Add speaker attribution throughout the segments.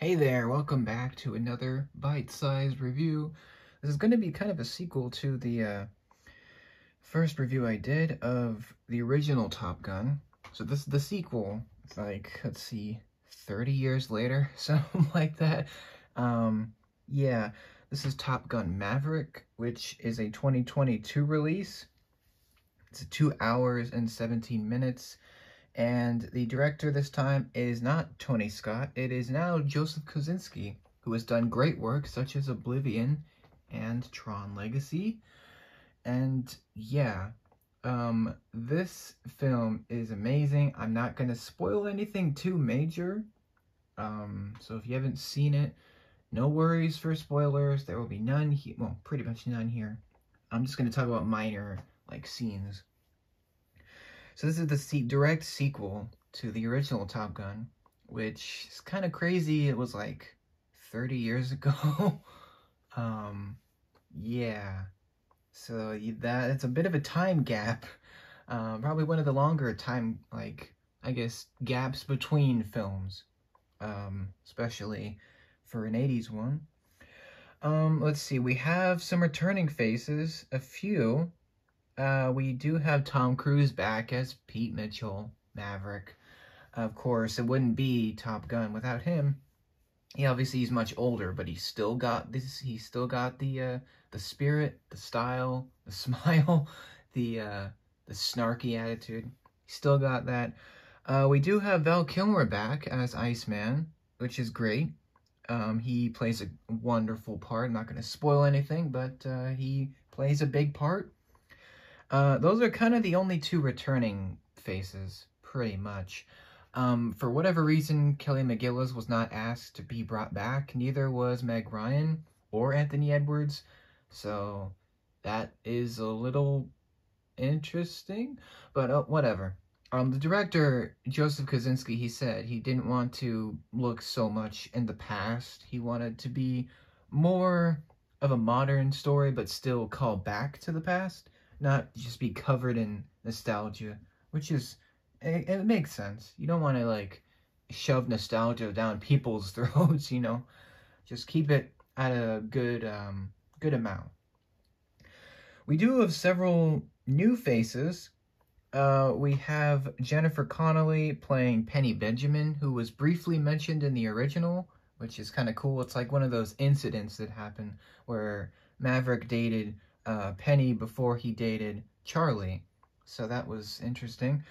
Speaker 1: Hey there, welcome back to another bite-sized review. This is going to be kind of a sequel to the first review I did of the original Top Gun. So this is the sequel. It's like, let's see, 30 years later, something like that. Yeah, this is Top Gun Maverick, which is a 2022 release. It's 2 hours and 17 minutes. And the director this time is not Tony Scott, it is now Joseph Kosinski, who has done great work such as Oblivion and Tron Legacy. And yeah, this film is amazing. I'm not going to spoil anything too major. So if you haven't seen it, no worries for spoilers. There will be none here. Well, pretty much none here. I'm just going to talk about minor, like, scenes. So this is the direct sequel to the original Top Gun, which is kind of crazy. It was like 30 years ago. Yeah. So that it's a bit of a time gap. Probably one of the longer time, like, I guess, gaps between films. Especially for an 80s one. Let's see. We have some returning faces, a few. We do have Tom Cruise back as Pete Mitchell, Maverick. Of course, it wouldn't be Top Gun without him. Obviously he's much older, but he's still got this. He's still got the spirit, the style, the smile, the snarky attitude. He's still got that. We do have Val Kilmer back as Iceman, which is great. He plays a wonderful part. I'm not going to spoil anything, but he plays a big part. Those are kind of the only two returning faces, pretty much. For whatever reason, Kelly McGillis was not asked to be brought back. Neither was Meg Ryan or Anthony Edwards. So that is a little interesting, but whatever. The director, Joseph Kosinski, he said he didn't want to look so much in the past. He wanted to be more of a modern story, but still call back to the past. Not just be covered in nostalgia, which is, it makes sense. You don't want to, like, shove nostalgia down people's throats, you know? Just keep it at a good amount. We do have several new faces. We have Jennifer Connelly playing Penny Benjamin, who was briefly mentioned in the original, which is kind of cool. It's like one of those incidents that happened where Maverick dated Penny before he dated Charlie, so that was interesting.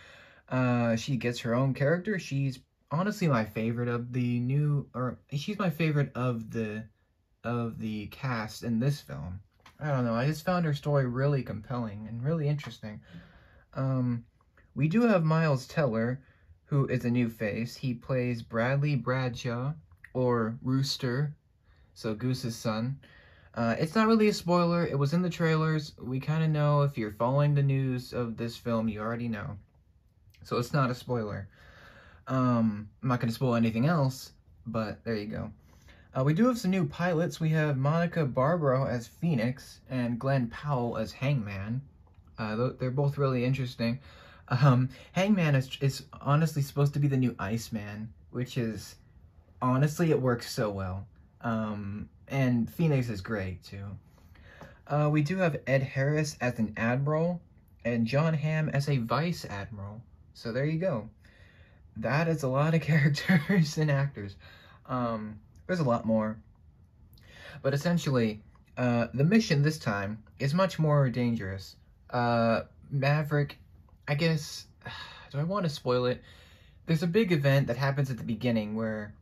Speaker 1: She gets her own character. She's honestly my favorite of the new, or she's my favorite of the cast in this film. I don't know, I just found her story really compelling and really interesting. We do have Miles Teller, who is a new face. He plays Bradley Bradshaw, or Rooster, so Goose's son. It's not really a spoiler. It was in the trailers. We kind of know. If you're following the news of this film, you already know. So it's not a spoiler. I'm not going to spoil anything else, but there you go. We do have some new pilots. We have Monica Barbaro as Phoenix and Glenn Powell as Hangman. They're both really interesting. Hangman is honestly supposed to be the new Iceman, which is, honestly, it works so well. And Phoenix is great, too. We do have Ed Harris as an admiral, and John Hamm as a vice admiral. So there you go. That is a lot of characters and actors. There's a lot more. But essentially, the mission this time is much more dangerous. Maverick, I guess, do I want to spoil it? There's a big event that happens at the beginning where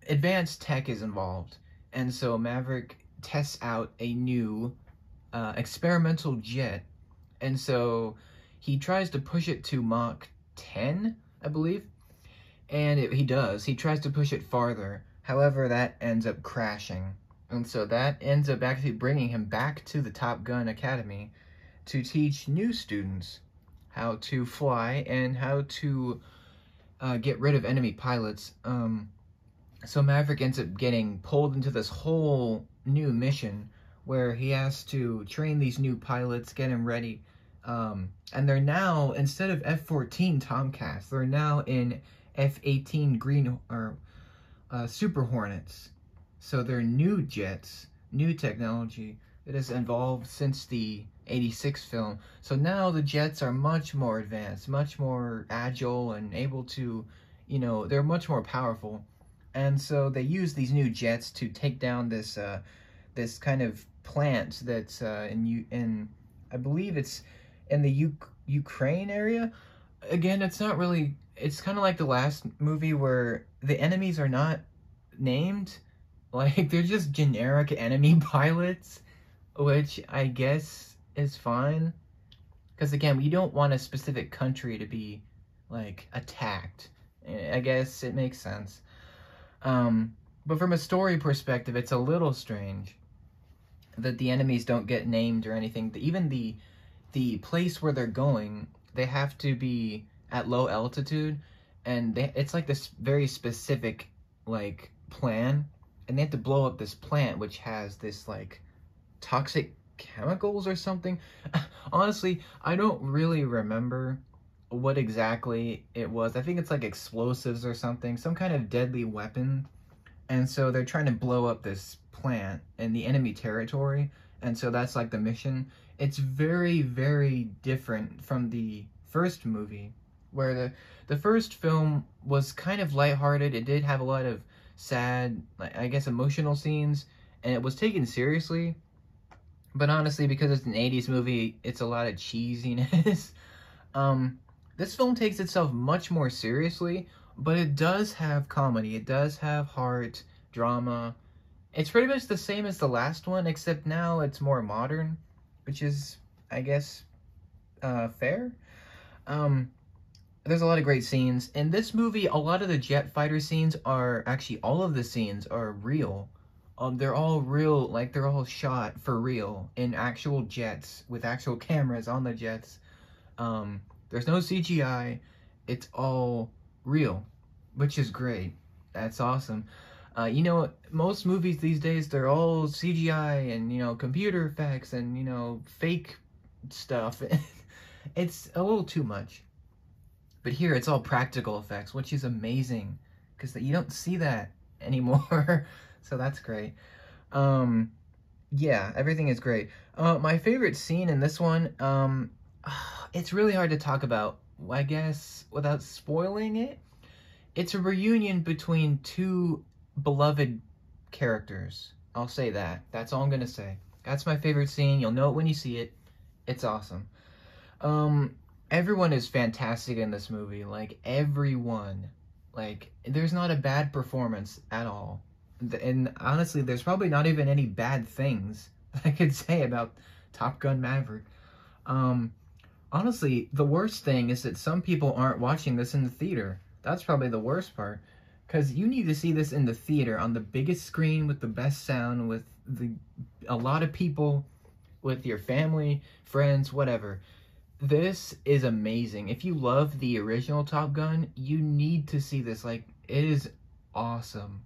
Speaker 1: advanced tech is involved. And so Maverick tests out a new experimental jet. And so he tries to push it to Mach 10, I believe. And he does. He tries to push it farther. However, that ends up crashing. And so that ends up actually bringing him back to the Top Gun Academy to teach new students how to fly and how to get rid of enemy pilots. So Maverick ends up getting pulled into this whole new mission where he has to train these new pilots, get them ready. And they're now, instead of F-14 Tomcats, they're now in F-18 Green, or Super Hornets. So they're new jets, new technology that has evolved since the 86 film. So now the jets are much more advanced, much more agile, and able to, they're much more powerful. And so they use these new jets to take down this kind of plant that's in I believe it's in the Ukraine area. Again, it's not really. It's kind of like the last movie where the enemies are not named. Like, they're just generic enemy pilots, which I guess is fine. Because, again, we don't want a specific country to be, like, attacked. I guess it makes sense. But from a story perspective, it's a little strange that the enemies don't get named or anything. Even the place where they're going, they have to be at low altitude, and it's like this very specific, like, plan, and they have to blow up this plant which has this, like, toxic chemicals or something. Honestly, I don't really remember what exactly it was. I think it's like explosives or something, some kind of deadly weapon. And so they're trying to blow up this plant in the enemy territory, and so that's like the mission. It's very, very different from the first movie, where the first film was kind of lighthearted. It did have a lot of sad, like, I guess, emotional scenes, and it was taken seriously. But honestly, because it's an 80s movie, it's a lot of cheesiness. This film takes itself much more seriously, but it does have comedy. It does have heart, drama. It's pretty much the same as the last one, except now it's more modern, which is, I guess, fair. There's a lot of great scenes. In this movie, a lot of the jet fighter scenes are, actually, all of the scenes are real. They're all real, like, they're all shot for real in actual jets with actual cameras on the jets. There's no CGI. It's all real, which is great. That's awesome. Most movies these days, they're all CGI and, computer effects and, fake stuff. It's a little too much. But here, it's all practical effects, which is amazing, because you don't see that anymore. So that's great. Yeah, everything is great. My favorite scene in this one, it's really hard to talk about, I guess, without spoiling it. It's a reunion between two beloved characters. I'll say that. That's all I'm gonna say. That's my favorite scene. You'll know it when you see it. It's awesome. Everyone is fantastic in this movie. Like, everyone. Like, there's not a bad performance at all. And honestly, there's probably not even any bad things I could say about Top Gun Maverick. Honestly, the worst thing is that some people aren't watching this in the theater. That's probably the worst part. Because you need to see this in the theater, on the biggest screen, with the best sound, with a lot of people, with your family, friends, whatever. This is amazing. If you love the original Top Gun, you need to see this. Like, it is awesome.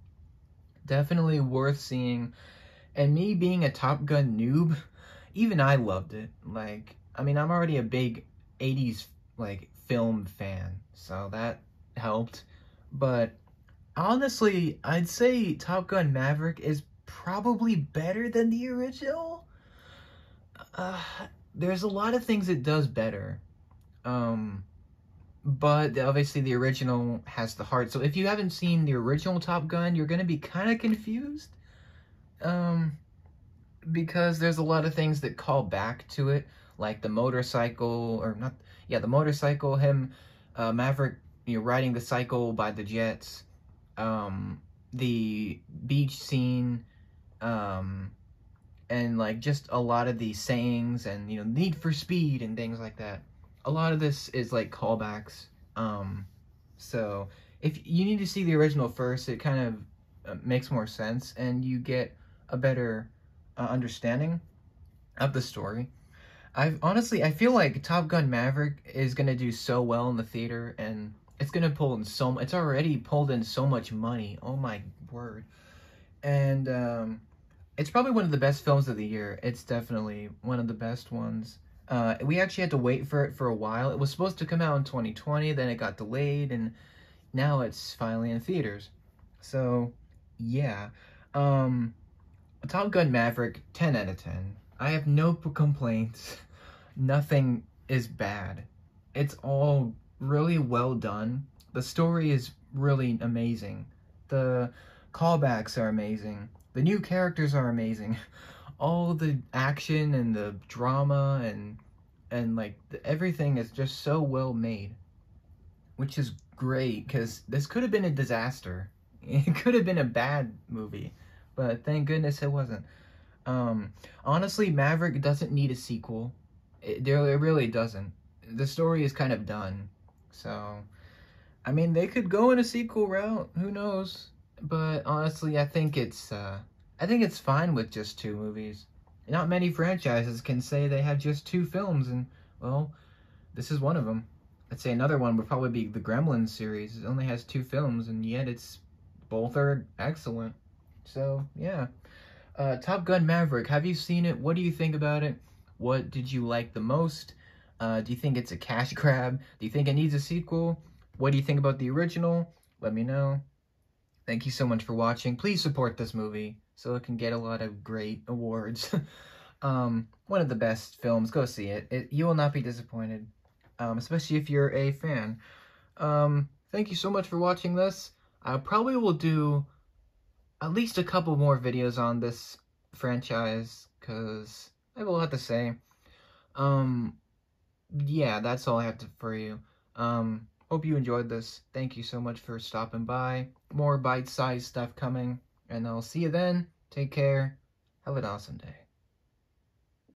Speaker 1: Definitely worth seeing. And me being a Top Gun noob, even I loved it. Like, I mean, I'm already a big 80s, like, film fan, so that helped. But honestly, I'd say Top Gun Maverick is probably better than the original. There's a lot of things it does better. But obviously the original has the heart. So if you haven't seen the original Top Gun, you're going to be kind of confused. Because there's a lot of things that call back to it. Like the motorcycle, or not, yeah, the motorcycle, Maverick, riding the cycle by the jets. The beach scene, and like just a lot of these sayings and Need for Speed and things like that. A lot of this is like callbacks. So if you need to see the original first, it kind of makes more sense, and you get a better understanding of the story. I feel like Top Gun Maverick is gonna do so well in the theater, and it's gonna pull in it's already pulled in so much money. Oh my word. And it's probably one of the best films of the year. It's definitely one of the best ones. We actually had to wait for it for a while. It was supposed to come out in 2020, then it got delayed, and now it's finally in theaters. So, yeah. Um, Top Gun Maverick, 10 out of 10. I have no complaints. Nothing is bad. It's all really well done. The story is really amazing. The callbacks are amazing. The new characters are amazing. All the action and the drama and like everything is just so well made, which is great because this could have been a disaster. It could have been a bad movie, but thank goodness it wasn't. Honestly, Maverick doesn't need a sequel. It really doesn't. The story is kind of done. So, I mean, they could go in a sequel route. Who knows? But honestly, I think it's fine with just two movies. Not many franchises can say they have just two films, and well, this is one of them. I'd say another one would probably be the Gremlins series. It only has two films, and yet both are excellent. So yeah. Top Gun Maverick, have you seen it? What do you think about it? What did you like the most? Do you think it's a cash grab? Do you think it needs a sequel? What do you think about the original? Let me know. Thank you so much for watching. Please support this movie so it can get a lot of great awards. One of the best films. Go see it. You will not be disappointed, especially if you're a fan. Thank you so much for watching this. I probably will do at least a couple more videos on this franchise, because I have a lot to say. Yeah, that's all I have for you. Hope you enjoyed this. Thank you so much for stopping by. More bite-sized stuff coming, and I'll see you then. Take care. Have an awesome day.